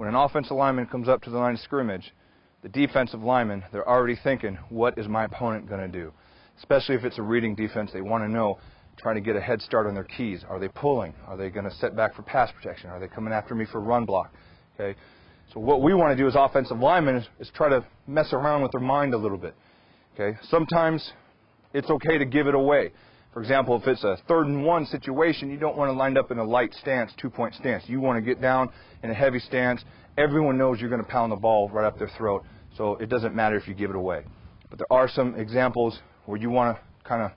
when an offensive lineman comes up to the line of scrimmage, the defensive lineman, they're already thinking, what is my opponent going to do? Especially if it's a reading defense, they want to know, trying to get a head start on their keys. Are they pulling? Are they going to set back for pass protection? Are they coming after me for run block? Okay. So what we want to do as offensive linemen is try to mess around with their mind a little bit. Okay. Sometimes it's okay to give it away. For example, if it's a 3rd and 1 situation, you don't want to line up in a light stance, 2-point stance. You want to get down in a heavy stance. Everyone knows you're going to pound the ball right up their throat, so it doesn't matter if you give it away. But there are some examples where you want to kind of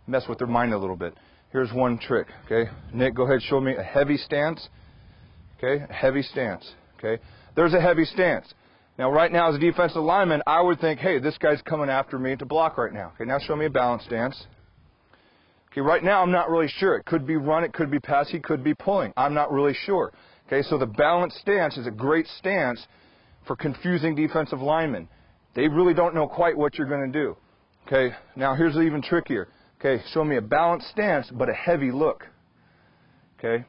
mess with their mind a little bit. Here's one trick, okay? Nick, go ahead, show me a heavy stance. Okay, a heavy stance, okay? There's a heavy stance. Now, right now, as a defensive lineman, I would think, hey, this guy's coming after me to block right now. Okay, now show me a balanced stance. Okay, right now, I'm not really sure. It could be run, it could be pass, he could be pulling. I'm not really sure. Okay, so the balanced stance is a great stance for confusing defensive linemen. They really don't know quite what you're going to do. Okay, now here's even trickier. Okay, show me a balanced stance, but a heavy look. Okay,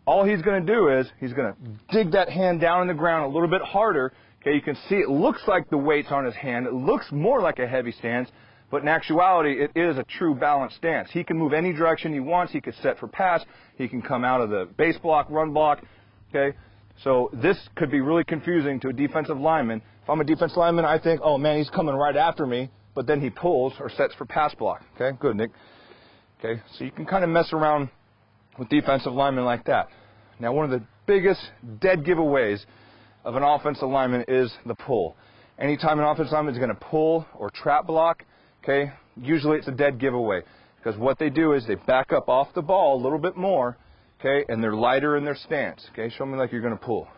all he's going to do is he's going to dig that hand down in the ground a little bit harder. Okay, you can see it looks like the weight's on his hand. It looks more like a heavy stance, but in actuality, it is a true balanced stance. He can move any direction he wants. He can set for pass. He can come out of the base block, run block. Okay, so this could be really confusing to a defensive lineman. If I'm a defensive lineman, I think, oh man, he's coming right after me, but then he pulls or sets for pass block. Okay, good, Nick. Okay, so you can kind of mess around with defensive linemen like that. Now, one of the biggest dead giveaways of an offensive lineman is the pull. Anytime an offensive lineman is going to pull or trap block, okay, usually it's a dead giveaway, because what they do is they back up off the ball a little bit more, okay, and they're lighter in their stance. Okay, show me like you're going to pull.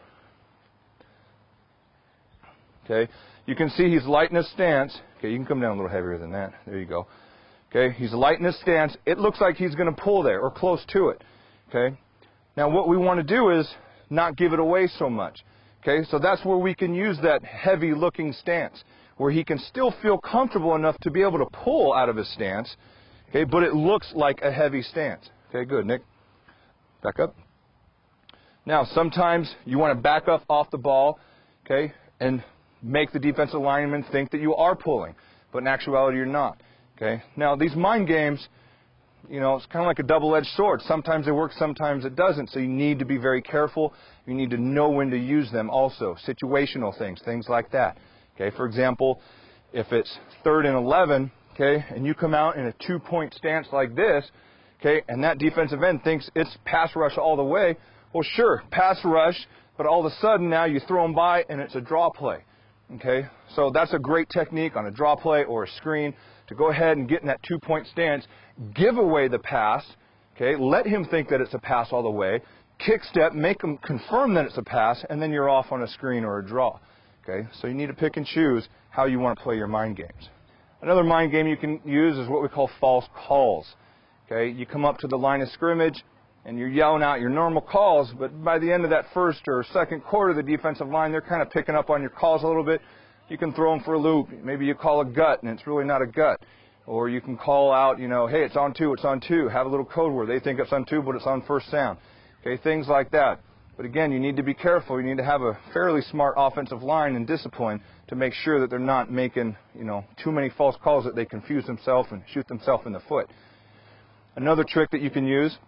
Okay, you can see he's light in his stance. Okay, you can come down a little heavier than that. There you go. Okay, he's light in his stance. It looks like he's going to pull there or close to it. Okay, now what we want to do is not give it away so much. Okay, so that's where we can use that heavy looking stance, where he can still feel comfortable enough to be able to pull out of his stance, okay, but it looks like a heavy stance. Okay, good, Nick. Back up. Now, sometimes you want to back up off the ball, okay, and make the defensive lineman think that you are pulling, but in actuality you're not. Okay. Now, these mind games, you know, it's kind of like a double-edged sword. Sometimes they work, sometimes it doesn't. So you need to be very careful. You need to know when to use them also. Situational things like that. Okay, for example, if it's 3rd and 11, okay, and you come out in a 2-point stance like this, okay, and that defensive end thinks it's pass rush all the way, well, sure, pass rush, but all of a sudden now you throw them by and it's a draw play. Okay, so that's a great technique on a draw play or a screen to go ahead and get in that 2-point stance, give away the pass, okay, let him think that it's a pass all the way, kick step, make him confirm that it's a pass, and then you're off on a screen or a draw. Okay, so you need to pick and choose how you want to play your mind games. Another mind game you can use is what we call false calls. Okay, you come up to the line of scrimmage and you're yelling out your normal calls, but by the end of that first or second quarter, the defensive line, they're kind of picking up on your calls a little bit. You can throw them for a loop. Maybe you call a gut and it's really not a gut. Or you can call out, you know, hey, it's on 2, it's on 2. Have a little code word. They think it's on 2, but it's on first sound. Okay, things like that. But again, you need to be careful. You need to have a fairly smart offensive line and discipline to make sure that they're not making, you know, too many false calls that they confuse themselves and shoot themselves in the foot. Another trick that you can use,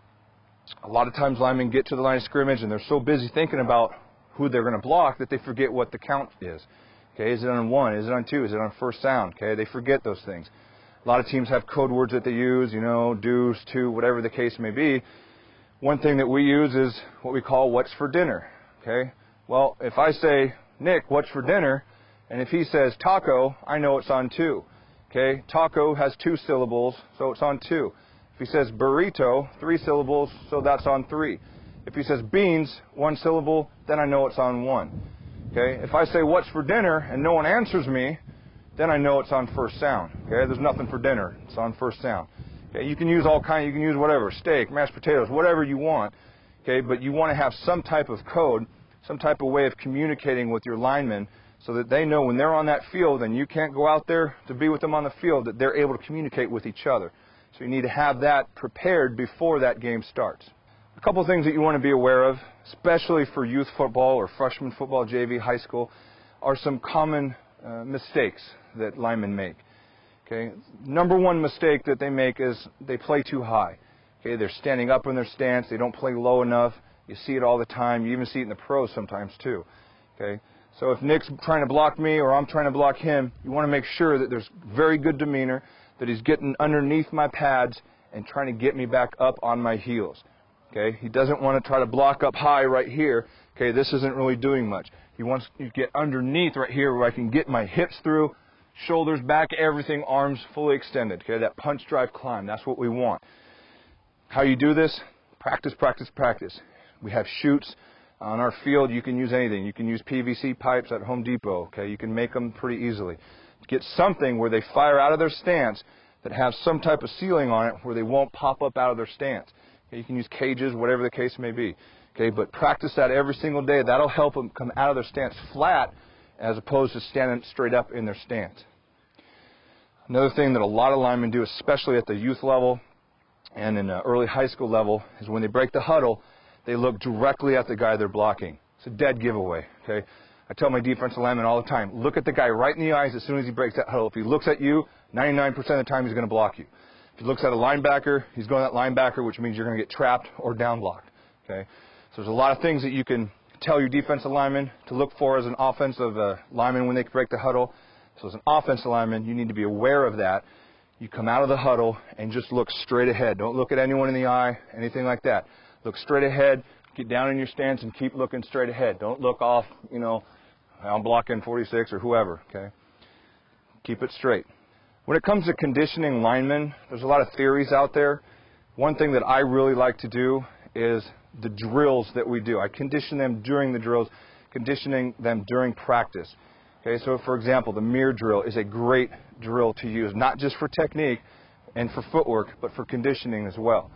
a lot of times linemen get to the line of scrimmage and they're so busy thinking about who they're going to block that they forget what the count is. Okay, is it on 1? Is it on 2? Is it on first sound? Okay, they forget those things. A lot of teams have code words that they use, you know, deuce, 2, whatever the case may be. One thing that we use is what we call what's for dinner. Okay, well, if I say, Nick, what's for dinner? And if he says taco, I know it's on 2. Okay, taco has 2 syllables, so it's on 2. If he says burrito, 3 syllables, so that's on 3. If he says beans, 1 syllable, then I know it's on 1. Okay, if I say what's for dinner and no one answers me, then I know it's on first sound. Okay, there's nothing for dinner. It's on first sound. Okay, you can use all kinds. You can use whatever, steak, mashed potatoes, whatever you want. Okay, but you want to have some type of code, some type of way of communicating with your linemen so that they know when they're on that field and you can't go out there to be with them on the field, that they're able to communicate with each other. So you need to have that prepared before that game starts. A couple things that you want to be aware of, especially for youth football or freshman football, JV, high school, are some common mistakes that linemen make. Okay, number one mistake that they make is they play too high. Okay, they're standing up in their stance. They don't play low enough. You see it all the time. You even see it in the pros sometimes too. Okay, so if Nick's trying to block me or I'm trying to block him, you want to make sure that there's very good demeanor, that he's getting underneath my pads and trying to get me back up on my heels. Okay, he doesn't want to try to block up high right here. Okay, this isn't really doing much. He wants to get underneath right here where I can get my hips through, shoulders back, everything, arms fully extended. Okay, that punch drive climb, that's what we want. How you do this? Practice, practice, practice. We have chutes on our field. You can use anything. You can use PVC pipes at Home Depot. Okay, you can make them pretty easily. Get something where they fire out of their stance that has some type of ceiling on it where they won't pop up out of their stance. Okay, you can use cages, whatever the case may be. Okay, but practice that every single day. That'll help them come out of their stance flat as opposed to standing straight up in their stance. Another thing that a lot of linemen do, especially at the youth level and in the early high school level, is when they break the huddle, they look directly at the guy they're blocking. It's a dead giveaway. Okay, I tell my defensive linemen all the time, look at the guy right in the eyes as soon as he breaks that huddle. If he looks at you, 99% of the time he's going to block you. If he looks at a linebacker, he's going at that linebacker, which means you're going to get trapped or down blocked. Okay, so there's a lot of things that you can tell your defensive linemen to look for as an offensive lineman when they break the huddle. So as an offensive lineman, you need to be aware of that. You come out of the huddle and just look straight ahead. Don't look at anyone in the eye, anything like that. Look straight ahead, get down in your stance and keep looking straight ahead. Don't look off, I'm blocking 46 or whoever, okay? Keep it straight. When it comes to conditioning linemen, there's a lot of theories out there. One thing that I really like to do is the drills that we do. I condition them during the drills, conditioning them during practice. Okay, so for example, the mirror drill is a great drill to use, not just for technique and for footwork, but for conditioning as well.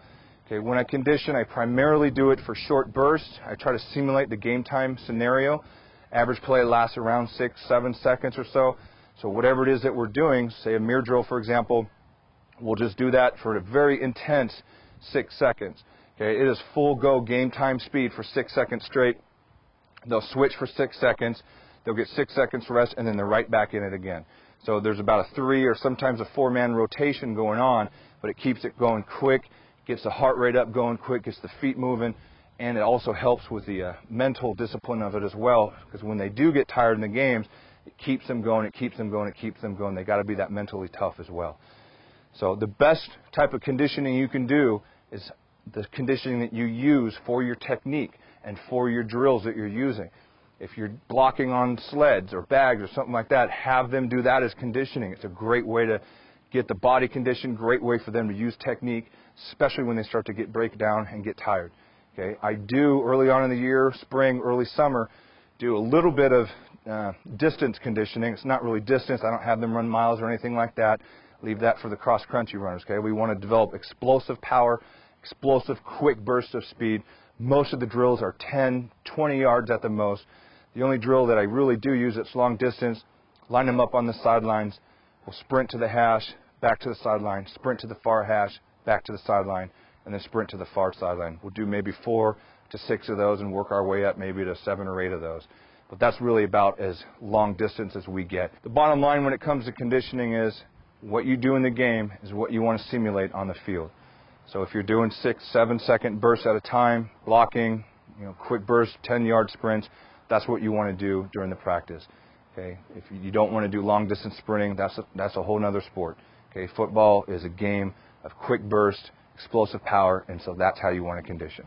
Okay, when I condition, I primarily do it for short bursts. I try to simulate the game time scenario. Average play lasts around 6-7 seconds or so. So whatever it is that we're doing, say a mirror drill, for example, we'll just do that for a very intense 6 seconds. Okay, it is full go game time speed for 6 seconds straight. They'll switch for 6 seconds. They'll get 6 seconds rest, and then they're right back in it again. So there's about a 3 or sometimes a 4-man rotation going on, but it keeps it going quick, gets the heart rate up going quick, gets the feet moving, and it also helps with the mental discipline of it as well, because when they do get tired in the games, it keeps them going, it keeps them going, it keeps them going. They got to be that mentally tough as well. So the best type of conditioning you can do is the conditioning that you use for your technique and for your drills that you're using. If you're blocking on sleds or bags or something like that, have them do that as conditioning. It's a great way to get the body conditioned, great way for them to use technique, especially when they start to break down and get tired. Okay, I do early on in the year, spring, early summer, do a little bit of distance conditioning. It's not really distance. I don't have them run miles or anything like that. Leave that for the cross-country runners. Okay, we want to develop explosive power, explosive quick bursts of speed. Most of the drills are 10, 20 yards at the most. The only drill that I really do use that's long distance, line them up on the sidelines. We'll sprint to the hash, back to the sideline, sprint to the far hash, back to the sideline, and then sprint to the far sideline. We'll do maybe 4 to 6 of those and work our way up maybe to 7 or 8 of those. But that's really about as long distance as we get. The bottom line when it comes to conditioning is what you do in the game is what you want to simulate on the field. So if you're doing 6-7 second bursts at a time, blocking, quick bursts, 10-yard sprints, that's what you want to do during the practice. Okay, if you don't want to do long distance sprinting, that's a whole other sport. Okay, football is a game of quick burst, explosive power, and so that's how you want to condition.